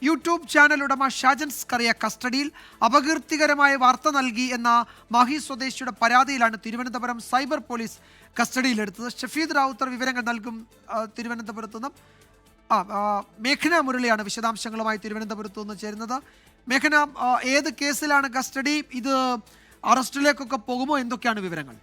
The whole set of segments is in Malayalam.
യൂട്യൂബ് ചാനൽ ഉടമ ഷാജൻ സ്കറിയ കസ്റ്റഡിയിൽ. അപകീർത്തികരമായ വാർത്ത നൽകി എന്ന മാഹി സ്വദേശിയുടെ പരാതിയിലാണ് തിരുവനന്തപുരം സൈബർ പോലീസ് കസ്റ്റഡിയിലെടുത്തത്. ഷഫീദ് റാവുത്തർ വിവരങ്ങൾ നൽകും. തിരുവനന്തപുരത്തു നിന്നും മേഘന മുരളിയാണ് വിശദാംശങ്ങളുമായി തിരുവനന്തപുരത്തു നിന്ന് ചേരുന്നത്. മേഘന, ഏത് കേസിലാണ് കസ്റ്റഡി? ഇത് അറസ്റ്റിലേക്കൊക്കെ പോകുമോ? എന്തൊക്കെയാണ് വിവരങ്ങൾ?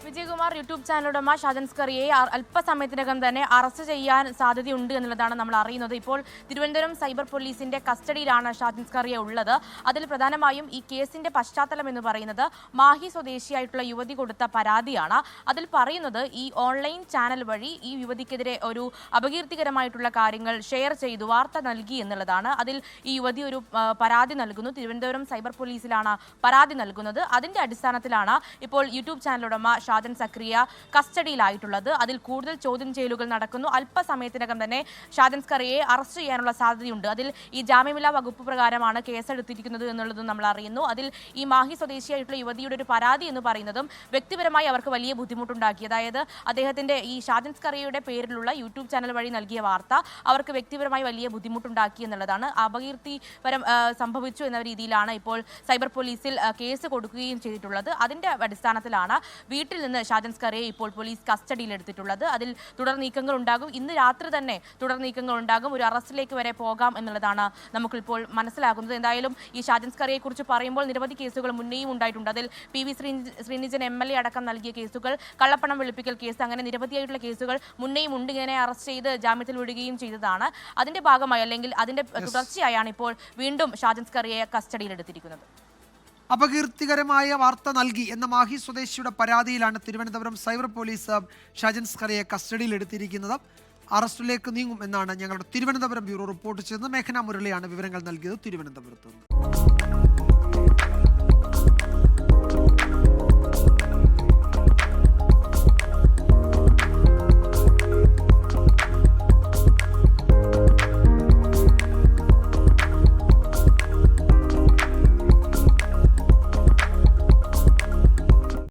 വിജയകുമാർ, യൂട്യൂബ് ചാനൽ ഉടമ ഷാജൻ സ്കറിയയെ അല്പസമയത്തിനകം തന്നെ അറസ്റ്റ് ചെയ്യാൻ സാധ്യതയുണ്ട് എന്നുള്ളതാണ് നമ്മൾ അറിയുന്നത്. ഇപ്പോൾ തിരുവനന്തപുരം സൈബർ പോലീസിന്റെ കസ്റ്റഡിയിലാണ് ഷാജൻ സ്കറിയ ഉള്ളത്. അതിൽ പ്രധാനമായും ഈ കേസിന്റെ പശ്ചാത്തലം എന്ന് പറയുന്നത് മാഹി സ്വദേശിയായിട്ടുള്ള യുവതി കൊടുത്ത പരാതിയാണ്. അതിൽ പറയുന്നത് ഈ ഓൺലൈൻ ചാനൽ വഴി ഈ യുവതിക്കെതിരെ ഒരു അപകീർത്തികരമായിട്ടുള്ള കാര്യങ്ങൾ ഷെയർ ചെയ്തു വാർത്ത നൽകി എന്നുള്ളതാണ്. അതിൽ ഈ യുവതി ഒരു പരാതി നൽകുന്നു. തിരുവനന്തപുരം സൈബർ പോലീസിലാണ് പരാതി നൽകുന്നത്. അതിന്റെ അടിസ്ഥാനത്തിലാണ് ഇപ്പോൾ യൂട്യൂബ് ചാനൽ ഉടമ ഷാജൻ സ്കറിയ കസ്റ്റഡിയിലായിട്ടുള്ളത്. അതിൽ കൂടുതൽ ചോദ്യം ചെയ്യലുകൾ നടക്കുന്നു. അല്പസമയത്തിനകം തന്നെ ഷാജൻ സ്കറിയയെ അറസ്റ്റ് ചെയ്യാനുള്ള സാധ്യതയുണ്ട്. അതിൽ ഈ ജാമ്യമില്ലാ വകുപ്പ് പ്രകാരമാണ് കേസെടുത്തിരിക്കുന്നത് എന്നുള്ളതും നമ്മൾ അറിയുന്നു. അതിൽ ഈ മാഹി സ്വദേശിയായിട്ടുള്ള യുവതിയുടെ ഒരു പരാതി എന്ന് പറയുന്നതും വ്യക്തിപരമായി അവർക്ക് വലിയ ബുദ്ധിമുട്ടുണ്ടാക്കി. അതായത് അദ്ദേഹത്തിന്റെ ഈ ഷാജൻ സ്കറിയയുടെ പേരിലുള്ള യൂട്യൂബ് ചാനൽ വഴി നൽകിയ വാർത്ത അവർക്ക് വ്യക്തിപരമായി വലിയ ബുദ്ധിമുട്ടുണ്ടാക്കി എന്നുള്ളതാണ്. അപകീർത്തിപരം സംഭവിച്ചു എന്ന രീതിയിലാണ് ഇപ്പോൾ സൈബർ പോലീസിൽ കേസ് കൊടുക്കുകയും ചെയ്തിട്ടുള്ളത്. അതിന്റെ അടിസ്ഥാനത്തിലാണ് വീട്ടിൽ നിന്ന് ഷാജൻ സ്കറിയയെ ഇപ്പോൾ പോലീസ് കസ്റ്റഡിയിലെടുത്തിട്ടുള്ളത്. അതിൽ തുടർ നീക്കങ്ങൾ ഉണ്ടാകും. ഇന്ന് രാത്രി തന്നെ തുടർ നീക്കങ്ങൾ ഉണ്ടാകും. ഒരു അറസ്റ്റിലേക്ക് വരെ പോകാം എന്നുള്ളതാണ് നമുക്കിപ്പോൾ മനസ്സിലാകുന്നത്. എന്തായാലും ഈ ഷാജൻ സ്കറിയയെ കുറിച്ച് പറയുമ്പോൾ നിരവധി കേസുകൾ മുന്നേയും ഉണ്ടായിട്ടുണ്ട്. അതിൽ PV ശ്രീനിജൻ MLA അടക്കം നൽകിയ കേസുകൾ, കള്ളപ്പണം വെളുപ്പിക്കൽ കേസ്, അങ്ങനെ നിരവധിയായിട്ടുള്ള കേസുകൾ മുന്നേയും ഉണ്ട്. ഇങ്ങനെ അറസ്റ്റ് ചെയ്ത് ജാമ്യത്തിൽ വിടുകയും ചെയ്തതാണ്. അതിന്റെ ഭാഗമായി അല്ലെങ്കിൽ അതിന്റെ തുടർച്ചയായാണ് ഇപ്പോൾ വീണ്ടും ഷാജൻ സ്കറിയയെ കസ്റ്റഡിയിലെടുത്തിരിക്കുന്നത്. അപകീർത്തികരമായ വാർത്ത നൽകി എന്ന മാഹി സ്വദേശിയുടെ പരാതിയിലാണ് തിരുവനന്തപുരം സൈബർ പോലീസ് ഷാജൻ സ്കറിയയെ കസ്റ്റഡിയിലെടുത്തിരിക്കുന്നത്. അറസ്റ്റിലേക്ക് നീങ്ങും എന്നാണ് ഞങ്ങളുടെ തിരുവനന്തപുരം ബ്യൂറോ റിപ്പോർട്ട് ചെയ്തത്. മേഘന മുരളിയാണ് വിവരങ്ങൾ നൽകിയത് തിരുവനന്തപുരത്ത് നിന്ന്.